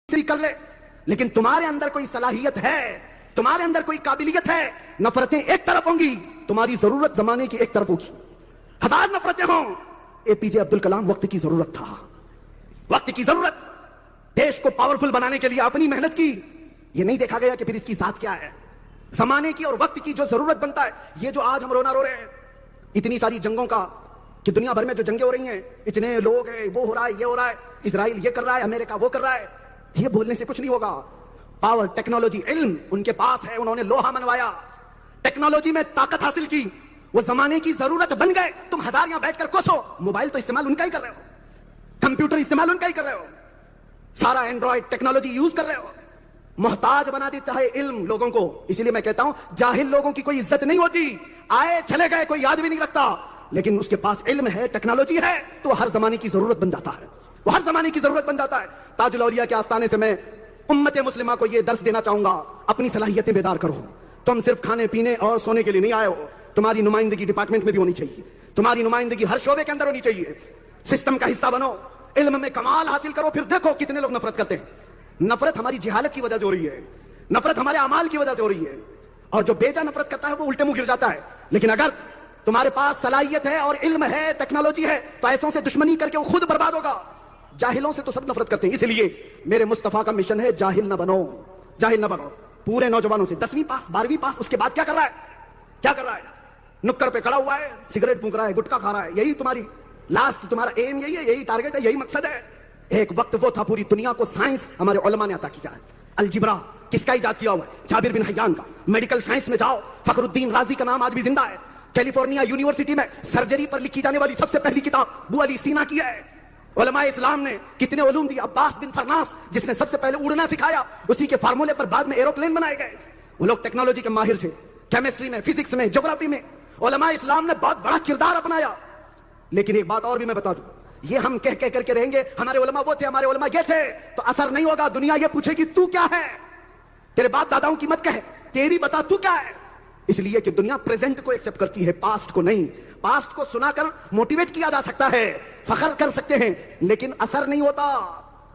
भी कर ले, लेकिन तुम्हारे अंदर कोई सलाहियत है, तुम्हारे अंदर कोई काबिलियत है, नफरतें एक तरफ होंगी, तुम्हारी जरूरत जमाने की एक तरफ होगी। हजार नफरतें हों, एपीजे अब्दुल कलाम वक्त की जरूरत था, वक्त की जरूरत। देश को पावरफुल बनाने के लिए अपनी मेहनत की, ये नहीं देखा गया कि फिर इसकी साथ क्या है। जमाने की और वक्त की जो जरूरत बनता है, ये जो आज हम रोना रो रहे हैं इतनी सारी जंगों का, कि दुनिया भर में जो जंगें हो रही हैं, इतने लोग हैं, वो हो रहा है, ये हो रहा है, इजराइल ये कर रहा है, अमेरिका वो कर रहा है, ये बोलने से कुछ नहीं होगा। पावर, टेक्नोलॉजी, इल्म उनके पास है, उन्होंने लोहा मनवाया, टेक्नोलॉजी में ताकत हासिल की, वो जमाने की जरूरत बन गए। तुम हजार यहां बैठकर कोसो, मोबाइल तो इस्तेमाल उनका ही कर रहे हो, कंप्यूटर इस्तेमाल उनका ही कर रहे हो, सारा एंड्रॉइड टेक्नोलॉजी यूज कर रहे हो। मोहताज बना देता है इल्म लोगों को। इसीलिए मैं कहता हूं, जाहिल लोगों की कोई इज्जत नहीं होती, आए चले गए कोई याद भी नहीं रखता, लेकिन उसके पास इल्म है, टेक्नोलॉजी है, तो हर जमाने की जरूरत बन जाता है, वो हर जमाने की जरूरत बन जाता है। ताजुल औलिया के आस्थाने से मैं उम्मत मुस्लिमा को यह दर्स देना चाहूंगा, अपनी सलाहियतें बेदार करो। तुम सिर्फ खाने पीने और सोने के लिए नहीं आए हो, तुम्हारी नुमाइंदगी डिपार्टमेंट में भी होनी चाहिए, तुम्हारी नुमाइंदगी हर शोबे के अंदर होनी चाहिए। सिस्टम का हिस्सा बनो, इल्म में कमाल हासिल करो, फिर देखो कितने लोग नफरत करते हैं। नफरत हमारी जिहालत की वजह से हो रही है, नफरत हमारे अमाल की वजह से हो रही है, और जो बेजा नफरत करता है वो उल्टे मुंह गिर जाता है। लेकिन अगर तुम्हारे पास सलाहियत है और इल्म है, टेक्नोलॉजी है, तो ऐसों से दुश्मनी करके वो खुद बर्बाद होगा। जाहिलों से तो सब नफरत करते हैं। इसलिए मेरे मुस्तफा का मिशन है, जाहिल ना बनो, जाहिल ना बनो। पूरे नौजवानों से 10वीं पास, 12वीं पास, उसके बाद क्या कर रहा है, क्या कर रहा है? नुक्कड़ पे खड़ा हुआ है, सिगरेट फूंक रहा है, गुटखा खा रहा है, यही तुम्हारी लास्ट, तुम्हारा एम यही है, यही टारगेट है, यही मकसद है। एक वक्त वो था, पूरी दुनिया को साइंस हमारे उलमा ने अता किया है। अलजिब्रा किसका इजाद किया हुआ है? जाबिर बिन हय्यान का। मेडिकल साइंस में जाओ, फखरुद्दीन राजी का नाम आज भी जिंदा है। कैलिफोर्निया यूनिवर्सिटी में सर्जरी पर लिखी जाने वाली सबसे पहली किताब बू अली सीना की है। उलमा इस्लाम ने कितने उलूम दिए। अब्बास बिन फरनास जिसने सबसे पहले उड़ना सिखाया, उसी के फार्मूले पर बाद में एरोप्लेन बनाए गए। वो लोग टेक्नोलॉजी के माहिर थे, केमिस्ट्री में, फिजिक्स में, ज्योग्राफी में। उलमा इस्लाम ने बहुत बड़ा किरदार अपनाया। लेकिन एक बात और भी मैं बता दूं, ये हम कह कह करके रहेंगे हमारे उलमा वो थे, हमारे उलमा ये थे, तो असर नहीं होगा। दुनिया ये पूछेगी तू क्या है, तेरे बाप दादाओं की मत कहे, तेरी बता तू क्या है। इसलिए कि दुनिया प्रेजेंट को एक्सेप्ट करती है, पास्ट को नहीं। पास्ट को सुनाकर मोटिवेट किया जा सकता है, फखर कर सकते हैं, लेकिन असर नहीं होता।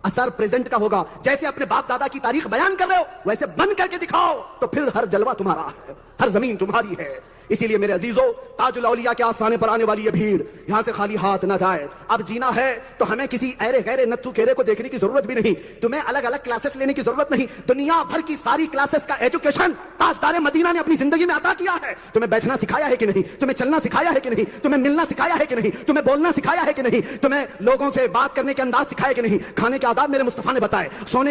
असर प्रेजेंट का होगा। जैसे अपने बाप दादा की तारीख बयान कर रहे हो, वैसे बन करके दिखाओ, तो फिर हर जलवा तुम्हारा है, हर जमीन तुम्हारी है। इसीलिए मेरे अजीजों, ताजुल औलिया के आस्थाने पर आने वाली ये भीड़ यहां से खाली हाथ ना जाए। अब जीना है तो हमें किसी ऐरे गैरे नत्थु केरे को देखने की जरूरत भी नहीं, तुम्हें अलग अलग क्लासेस लेने की जरूरत नहीं। दुनिया भर की सारी क्लासेस का एजुकेशन ताजदारे मदीना ने अपनी जिंदगी में अता किया है। तुम्हें बैठना सिखाया है कि नहीं, तुम्हें चलना सिखाया है कि नहीं, तुम्हें मिलना सिखाया है कि नहीं, तुम्हें बोलना सिखाया है कि नहीं, तुम्हें लोगों से बात करने के अंदाज सिखाया कि नहीं, खाने के आदाब मेरे मुस्तफा ने बताए, सोने